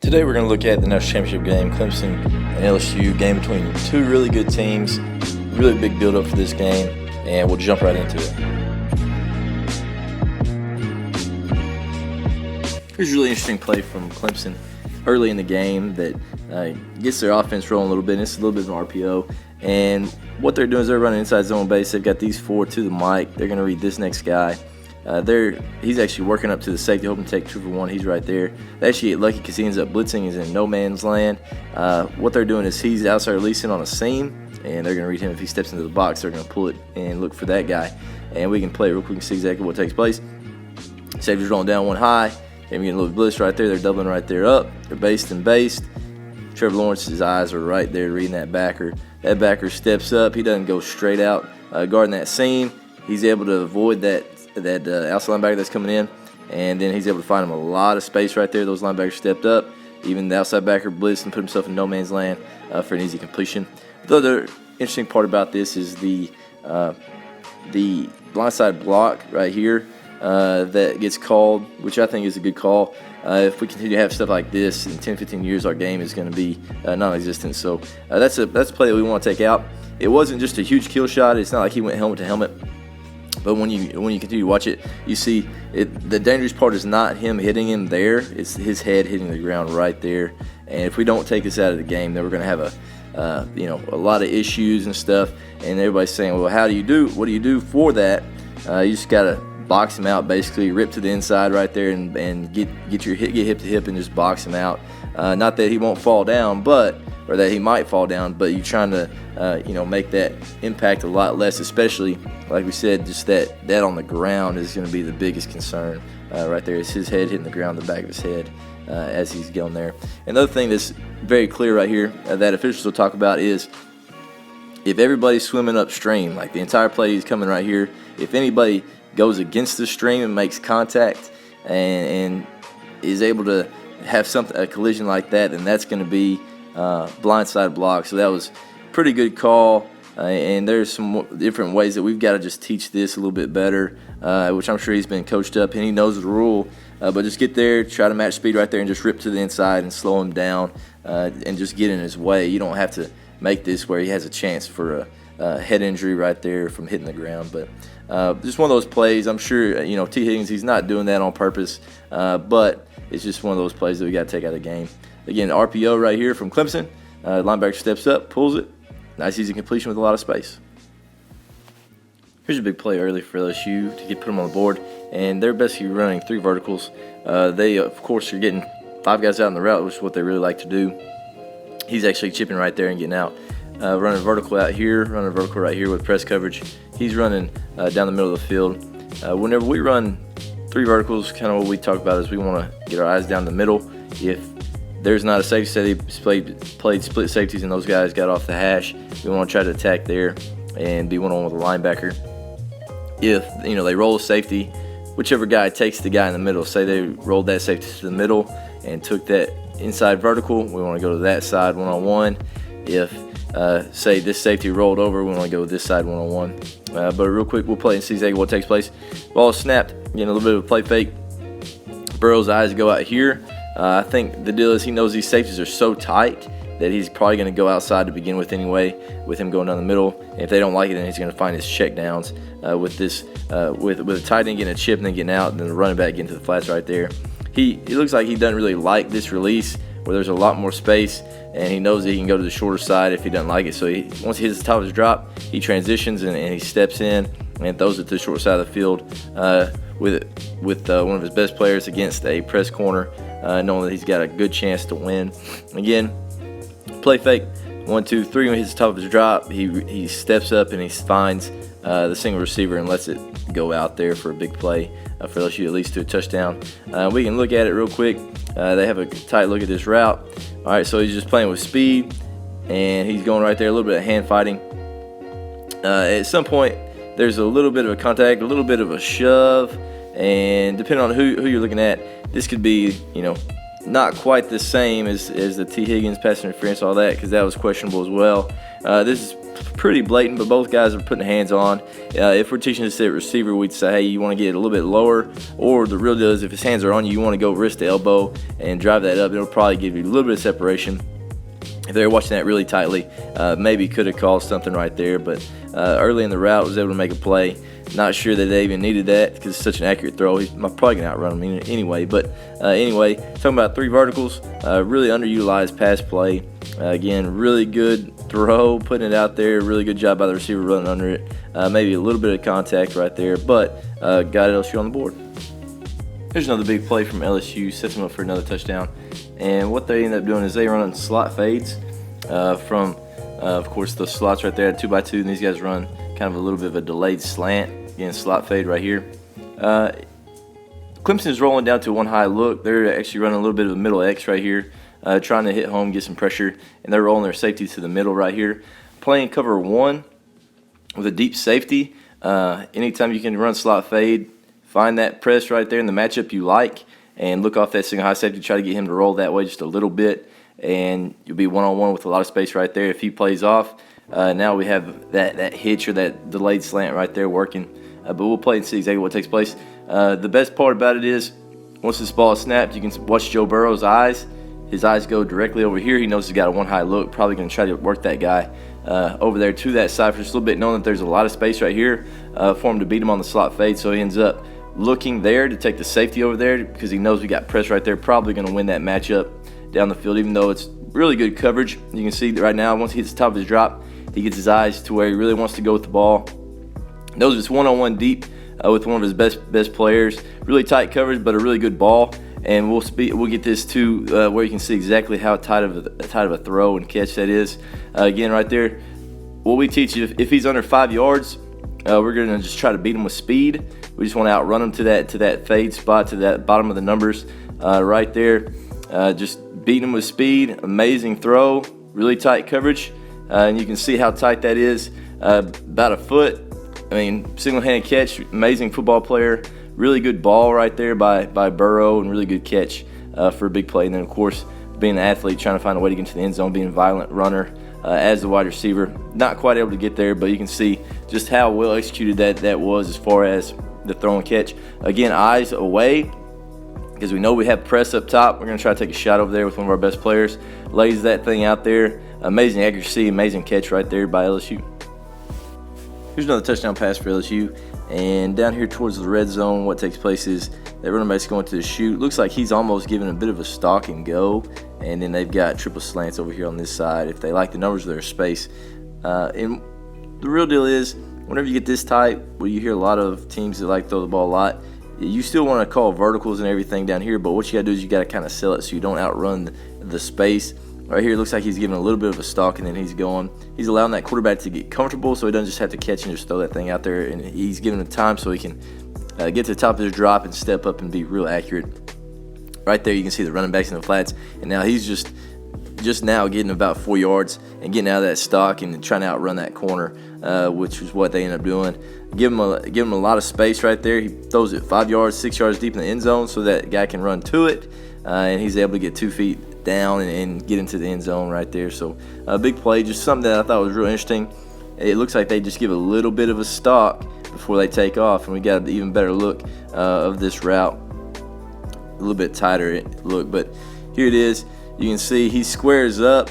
Today we're going to look at the national championship game, Clemson and LSU, game between two really good teams. Really big build-up for this game, and we'll jump right into it. Here's a really interesting play from Clemson early in the game that gets their offense rolling a little bit. And it's a little bit of an RPO, and what they're doing is they're running inside zone base. They've got these four to the mic. They're going to read this next guy. He's actually working up to the safety, hoping to take 2 for 1. He's right there. They actually get lucky because he ends up blitzing. He's in no man's land. What they're doing is he's outside releasing on a seam, and they're going to read him. If he steps into the box, they're going to pull it and look for that guy. And we can play real quick and see exactly what takes place. Safety's rolling down one high. They're getting a little blitz right there. They're doubling right there up. They're based and based. Trevor Lawrence's eyes are right there reading that backer. That backer steps up. He doesn't go straight out guarding that seam. He's able to avoid that outside linebacker that's coming in, and then he's able to find him a lot of space right there. Those linebackers stepped up. Even the outside backer blitzed and put himself in no man's land for an easy completion. The other interesting part about this is the blindside block right here that gets called, which I think is a good call. If we continue to have stuff like this in 10, 15 years, our game is going to be non-existent. So that's a play that we want to take out. It wasn't just a huge kill shot. It's not like he went helmet to helmet. But when you continue to watch it, you see it. The dangerous part is not him hitting him there; it's his head hitting the ground right there. And if we don't take this out of the game, then we're going to have a lot of issues and stuff. And everybody's saying, "Well, what do you do for that?" You just got to box him out, basically rip to the inside right there, and get hip to hip and just box him out. Not that he won't fall down, or that he might fall down, but you're trying to make that impact a lot less, especially like we said, just that on the ground is going to be the biggest concern right there. Is his head hitting the ground, the back of his head as he's going there. Another thing that's very clear right here that officials will talk about is if everybody's swimming upstream, like the entire play is coming right here, if anybody goes against the stream and makes contact and is able to have a collision like that, then that's going to be blindside block. So that was a pretty good call, and there's some different ways that we've got to just teach this a little bit better, which I'm sure he's been coached up and he knows the rule. But just get there, try to match speed right there, and just rip to the inside and slow him down and just get in his way. You don't have to make this where he has a chance for a head injury right there from hitting the ground. But just one of those plays. I'm sure T. Higgins, he's not doing that on purpose, but it's just one of those plays that we got to take out of the game. Again, RPO right here from Clemson. Linebacker steps up, pulls it. Nice easy completion with a lot of space. Here's a big play early for LSU to put them on the board, and they're basically running 3 verticals. They, of course, are getting 5 guys out in the route, which is what they really like to do. He's actually chipping right there and getting out. Running vertical out here, running vertical right here with press coverage. He's running down the middle of the field. Whenever we run 3 verticals, kind of what we talk about is we want to get our eyes down the middle. If there's not a safety set, they played split safeties and those guys got off the hash, we want to try to attack there and be one-on-one with a linebacker. If they roll a safety, whichever guy takes the guy in the middle, say they rolled that safety to the middle and took that inside vertical, we want to go to that side one-on-one. If say this safety rolled over, we want to go with this side one-on-one. But real quick, we'll play and see exactly what takes place. Ball is snapped, getting a little bit of a play fake. Burrow's eyes go out here. I think the deal is he knows these safeties are so tight that he's probably going to go outside to begin with anyway, with him going down the middle. And if they don't like it, then he's going to find his check downs with a tight end getting a chip and then getting out, and then the running back getting to the flats right there. He looks like he doesn't really like this release where there's a lot more space, and he knows that he can go to the shorter side if he doesn't like it. So once he hits the top of his drop, he transitions and he steps in and throws it to the short side of the field with one of his best players against a press corner, knowing that he's got a good chance to win. Again, play fake, 1, 2, 3. When he hits the top of his drop, he steps up and he finds the single receiver and lets it go out there for a big play for LSU, at least to a touchdown. We can look at it real quick. They have a tight look at this route. All right, so he's just playing with speed, and he's going right there, a little bit of hand fighting. At some point, there's a little bit of a contact, a little bit of a shove, and depending on who you're looking at, this could be, not quite the same as the T. Higgins pass interference, all that, because that was questionable as well. This is pretty blatant, but both guys are putting hands on. If we're teaching this at receiver, we'd say, hey, you want to get it a little bit lower, or the real deal is if his hands are on you, you want to go wrist to elbow and drive that up. It'll probably give you a little bit of separation. If they're watching that really tightly, maybe could have called something right there, but early in the route was able to make a play. Not sure that they even needed that because it's such an accurate throw. He's probably going to outrun him anyway. But anyway, talking about three verticals, really underutilized pass play. Again, really good throw, putting it out there. Really good job by the receiver running under it. Maybe a little bit of contact right there, but got LSU on the board. Here's another big play from LSU, sets them up for another touchdown. And what they end up doing is they run slot fades from, of course, the slots right there at 2x2, and these guys run kind of a little bit of a delayed slant. Again, slot fade right here. Clemson is rolling down to one high look. They're actually running a little bit of a middle X right here, trying to hit home, get some pressure, and they're rolling their safety to the middle right here. Playing cover one with a deep safety. Anytime you can run slot fade, find that press right there in the matchup you like, and look off that single high safety, try to get him to roll that way just a little bit, and you'll be one-on-one with a lot of space right there. If he plays off, now we have that hitch or that delayed slant right there working. But we'll play and see exactly what takes place. The best part about it is once this ball is snapped, you can watch Joe Burrow's eyes. His eyes go directly over here. He knows he's got a one high look, probably going to try to work that guy over there to that side for just a little bit, knowing that there's a lot of space right here for him to beat him on the slot fade. So he ends up looking there to take the safety over there because he knows we got press right there, probably going to win that matchup down the field, even though it's really good coverage. You can see that right now, once he hits the top of his drop, he gets his eyes to where he really wants to go with the ball. Knows it's one-on-one deep with one of his best players. Really tight coverage, but a really good ball. And we'll get this to where you can see exactly how tight of a throw and catch that is. Again, right there, what we teach you, if he's under 5 yards, we're going to just try to beat him with speed. We just want to outrun him to that fade spot, to that bottom of the numbers right there. Just beat him with speed. Amazing throw, really tight coverage. And you can see how tight that is, about a foot. I mean, single-handed catch, amazing football player. Really good ball right there by Burrow, and really good catch for a big play. And then, of course, being an athlete, trying to find a way to get into the end zone, being a violent runner as a wide receiver. Not quite able to get there, but you can see just how well executed that was as far as the throw and catch. Again, eyes away because we know we have press up top. We're going to try to take a shot over there with one of our best players. Lays that thing out there. Amazing accuracy, amazing catch right there by LSU. Here's another touchdown pass for LSU. And down here towards the red zone, what takes place is that running back's going to the shoot. Looks like he's almost giving a bit of a stalk and go. And then they've got triple slants over here on this side. If they like the numbers of their space. And the real deal is, whenever you get this tight, where you hear a lot of teams that like to throw the ball a lot, you still want to call verticals and everything down here. But what you got to do is you got to kind of sell it so you don't outrun the space. Right here, it looks like he's giving a little bit of a stalk, and then he's going. He's allowing that quarterback to get comfortable so he doesn't just have to catch and just throw that thing out there. And he's giving him time so he can get to the top of his drop and step up and be real accurate. Right there, you can see the running backs in the flats. And now he's just now getting about 4 yards and getting out of that stalk and trying to outrun that corner, which is what they end up doing. Give him a lot of space right there. He throws it 5 yards, 6 yards deep in the end zone so that guy can run to it, and he's able to get 2 feet down and get into the end zone right there. So a big play, just something that I thought was real interesting. It looks like they just give a little bit of a stalk before they take off, and we got an even better look of this route. A little bit tighter look, but here it is. You can see he squares up,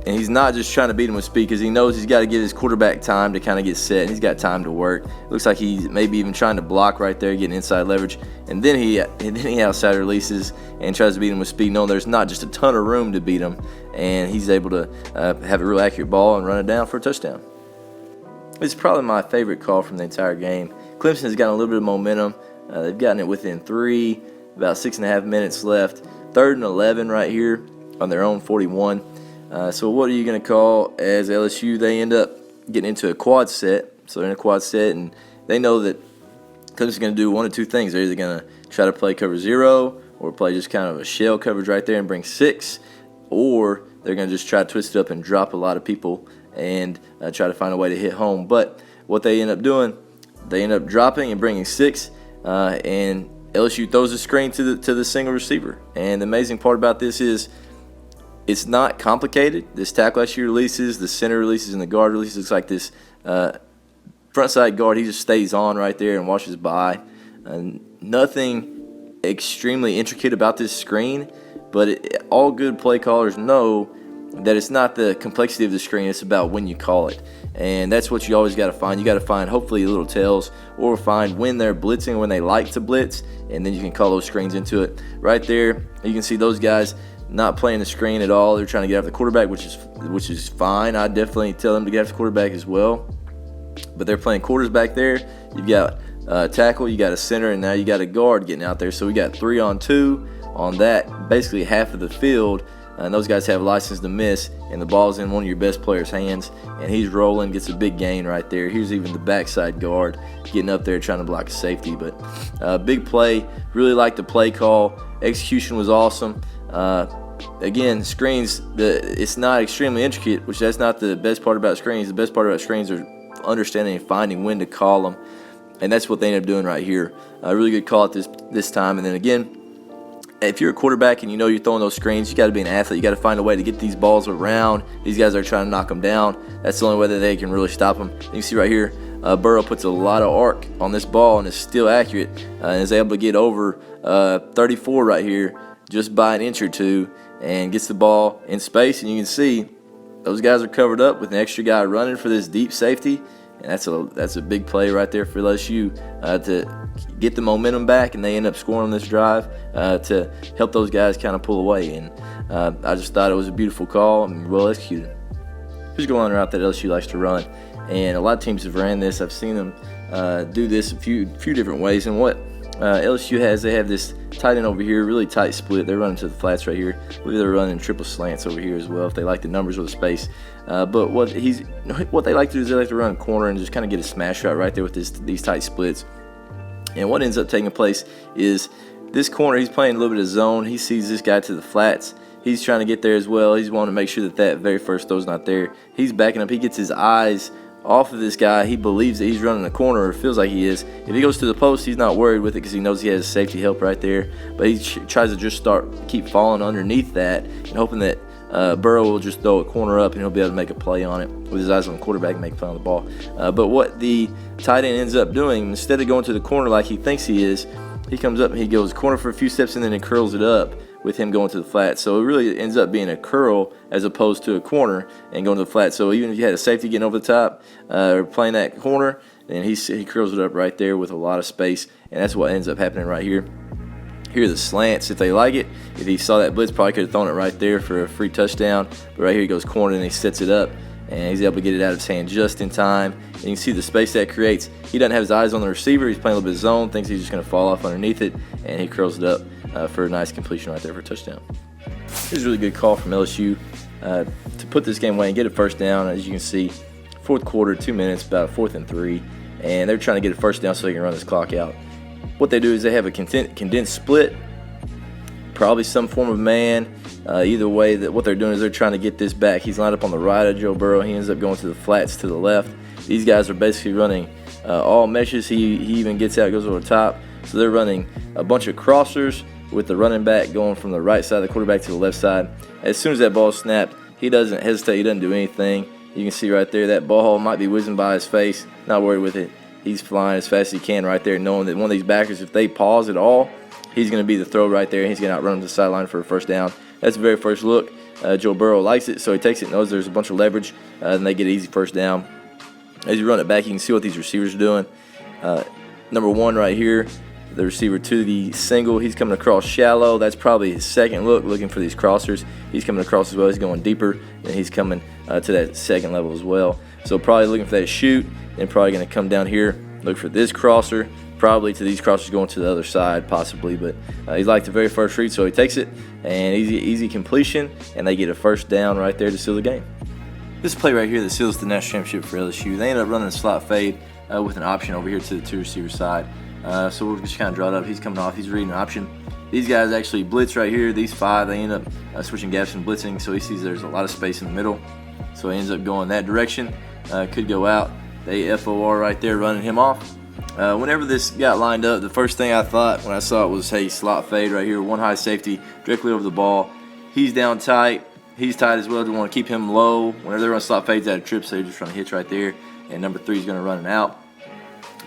and he's not just trying to beat him with speed because he knows he's got to give his quarterback time to kind of get set, and he's got time to work. Looks like he's maybe even trying to block right there, getting inside leverage, and then he outside releases and tries to beat him with speed, knowing there's not just a ton of room to beat him, and he's able to have a real accurate ball and run it down for a touchdown. It's probably my favorite call from the entire game. Clemson has gotten a little bit of momentum. They've gotten it within 3, about 6.5 minutes left. 3rd and 11 right here on their own 41. So what are you going to call as LSU? They end up getting into a quad set. So they're in a quad set, and they know that Clemson's going to do one of two things. They're either going to try to play cover 0 or play just kind of a shell coverage right there and bring 6, or they're going to just try to twist it up and drop a lot of people and try to find a way to hit home. But what they end up doing, they end up dropping and bringing 6, and LSU throws a screen to the single receiver. And the amazing part about this is It's not complicated. This tackle actually releases, the center releases, and the guard releases. Looks like this front side guard, he just stays on right there and washes by. Nothing extremely intricate about this screen, but all good play callers know that it's not the complexity of the screen, it's about when you call it. And that's what you always got to find. You got to find hopefully little tells, or find when they're blitzing, when they like to blitz, and then you can call those screens into it. Right there, you can see those guys not playing the screen at all. They're trying to get after the quarterback, which is fine. I definitely tell them to get after the quarterback as well. But they're playing quarters back there. You've got a tackle, you got a center, and now you got a guard getting out there. So we got 3-on-2 on that, basically half of the field. And those guys have a license to miss, and the ball's in one of your best players' hands, and he's rolling, gets a big gain right there. Here's even the backside guard getting up there trying to block a safety. But big play, really liked the play call. Execution was awesome. Again, screens, it's not extremely intricate, which that's not the best part about screens. The best part about screens are understanding and finding when to call them, and that's what they ended up doing right here. A really good call at this time. And then again, if you're a quarterback and you know you're throwing those screens, you got to be an athlete. You got to find a way to get these balls around. These guys are trying to knock them down. That's the only way that they can really stop them. You can see right here, Burrow puts a lot of arc on this ball and is still accurate, and is able to get over 34 right here just by an inch or two, and gets the ball in space. And you can see those guys are covered up with an extra guy running for this deep safety. And that's a big play right there for LSU to get the momentum back, and they end up scoring on this drive to help those guys kind of pull away. And I just thought it was a beautiful call and well executed. Here's going on a route that LSU likes to run, and a lot of teams have ran this. I've seen them do this a few different ways. And what LSU has, they have this tight end over here, really tight split. They're running to the flats right here. I believe they're running triple slants over here as well, if they like the numbers or the space. But what they like to do is they like to run a corner and just kind of get a smash route right there with these tight splits. And what ends up taking place is this corner, he's playing a little bit of zone. He sees this guy to the flats. He's trying to get there as well. He's wanting to make sure that very first throw's not there. He's backing up. He gets his eyes off of this guy. He believes that he's running the corner, or feels like he is. If he goes to the post, he's not worried with it because he knows he has safety help right there. But he tries to just keep falling underneath that and hoping that Burrow will just throw a corner up and he'll be able to make a play on it with his eyes on the quarterback and make a play on the ball. But what the tight end ends up doing, instead of going to the corner like he thinks he is, he comes up and he goes corner for a few steps and then he curls it up with him going to the flat. So it really ends up being a curl as opposed to a corner and going to the flat. So even if you had a safety getting over the top or playing that corner, then he curls it up right there with a lot of space, and that's what ends up happening right here. Here are the slants if they like it. If he saw that blitz, probably could have thrown it right there for a free touchdown. But right here he goes corner and he sets it up, and he's able to get it out of his hand just in time. And you can see the space that creates. He doesn't have his eyes on the receiver. He's playing a little bit of zone, thinks he's just going to fall off underneath it, and he curls it up for a nice completion right there for a touchdown. Here's a really good call from LSU to put this game away and get a first down. As you can see, fourth quarter, 2 minutes, about 4th and 3, and they're trying to get a first down so they can run this clock out. What they do is they have a condensed split, probably some form of man. Either way, what they're doing is they're trying to get this back. He's lined up on the right of Joe Burrow. He ends up going to the flats to the left. These guys are basically running all meshes. He even gets out, goes over the top. So they're running a bunch of crossers with the running back going from the right side of the quarterback to the left side. As soon as that ball is snapped, he doesn't hesitate. He doesn't do anything. You can see right there that ball might be whizzing by his face. Not worried with it. He's flying as fast as he can right there, knowing that one of these backers, if they pause at all, he's going to be the throw right there, and he's going to outrun him to the sideline for a first down. That's the very first look. Joe Burrow likes it, so he takes it, knows there's a bunch of leverage, and they get an easy first down. As you run it back, you can see what these receivers are doing. Number one right here, the receiver to the single, he's coming across shallow. That's probably his second look, looking for these crossers. He's coming across as well. He's going deeper, and he's coming to that second level as well. So probably looking for that shoot, and probably going to come down here, look for this crosser, probably to these crossers going to the other side possibly. But he's like the very first read, so he takes it, and easy completion, and they get a first down right there to seal the game. This play right here that seals the national championship for LSU, they end up running a slot fade with an option over here to the two receiver side. So we'll just kind of draw it up. He's coming off. He's reading an option. These guys actually blitz right here. These five, they end up switching gaps and blitzing. So he sees there's a lot of space in the middle. So he ends up going that direction. Could go out. They FOR right there running him off. Whenever this got lined up, the first thing I thought when I saw it was, hey, slot fade right here. One high safety directly over the ball. He's down tight. He's tight as well. You want to keep him low. Whenever they run slot fades out of trips, they're just trying to hitch right there. And number 3 is going to run an out.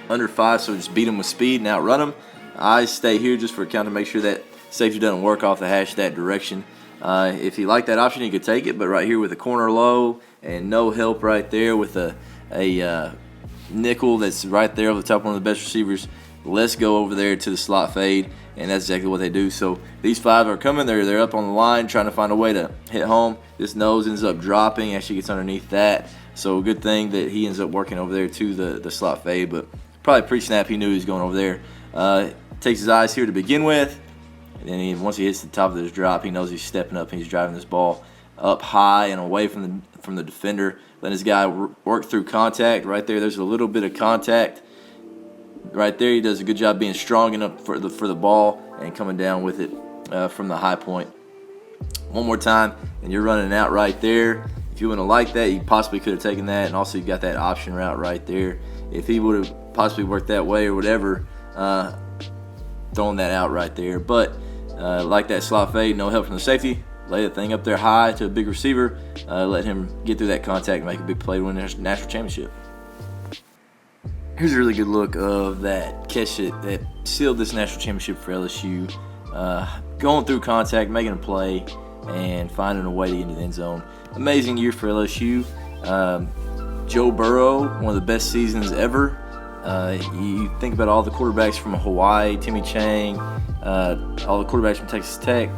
Under 5, so just beat him with speed and outrun him. Eyes stay here just for a count to make sure that safety doesn't work off the hash that direction. If you like that option, you could take it. But right here with a corner low and no help right there with a nickel that's right there over the top of one of the best receivers, let's go over there to the slot fade, and that's exactly what they do. So these 5 are coming. They're up on the line trying to find a way to hit home. This nose ends up dropping, actually gets underneath that. So good thing that he ends up working over there to the slot fade, but probably pre-snap he knew he was going over there. Takes his eyes here to begin with, and then once he hits the top of this drop, he knows he's stepping up and he's driving this ball up high and away from the defender. Letting his guy work through contact right there. There's a little bit of contact right there. He does a good job being strong enough for the ball and coming down with it from the high point. One more time, and you're running out right there. If you wouldn't have liked that, you possibly could have taken that, and also you got that option route right there. If he would have possibly worked that way or whatever, throwing that out right there. But like that slot fade, no help from the safety. Lay the thing up there high to a big receiver. Let him get through that contact and make a big play to win the national championship. Here's a really good look of that catch that sealed this national championship for LSU. Going through contact, making a play, and finding a way to get into the end zone. Amazing year for LSU. Joe Burrow, one of the best seasons ever. You think about all the quarterbacks from Hawaii, Timmy Chang, all the quarterbacks from Texas Tech,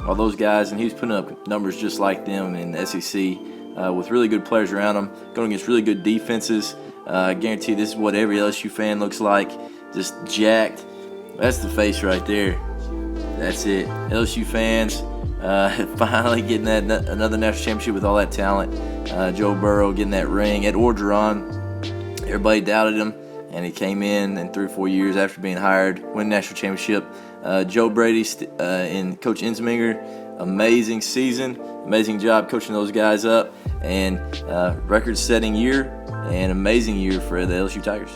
all those guys, and he was putting up numbers just like them in the SEC with really good players around him, going against really good defenses. I guarantee this is what every LSU fan looks like, just jacked. That's the face right there. That's it. LSU fans finally getting another national championship with all that talent. Joe Burrow getting that ring. Ed Orgeron, everybody doubted him, and he came in 3 or 4 years after being hired, win national championship. Joe Brady and Coach Ensminger, amazing season, amazing job coaching those guys up, and record-setting year and amazing year for the LSU Tigers.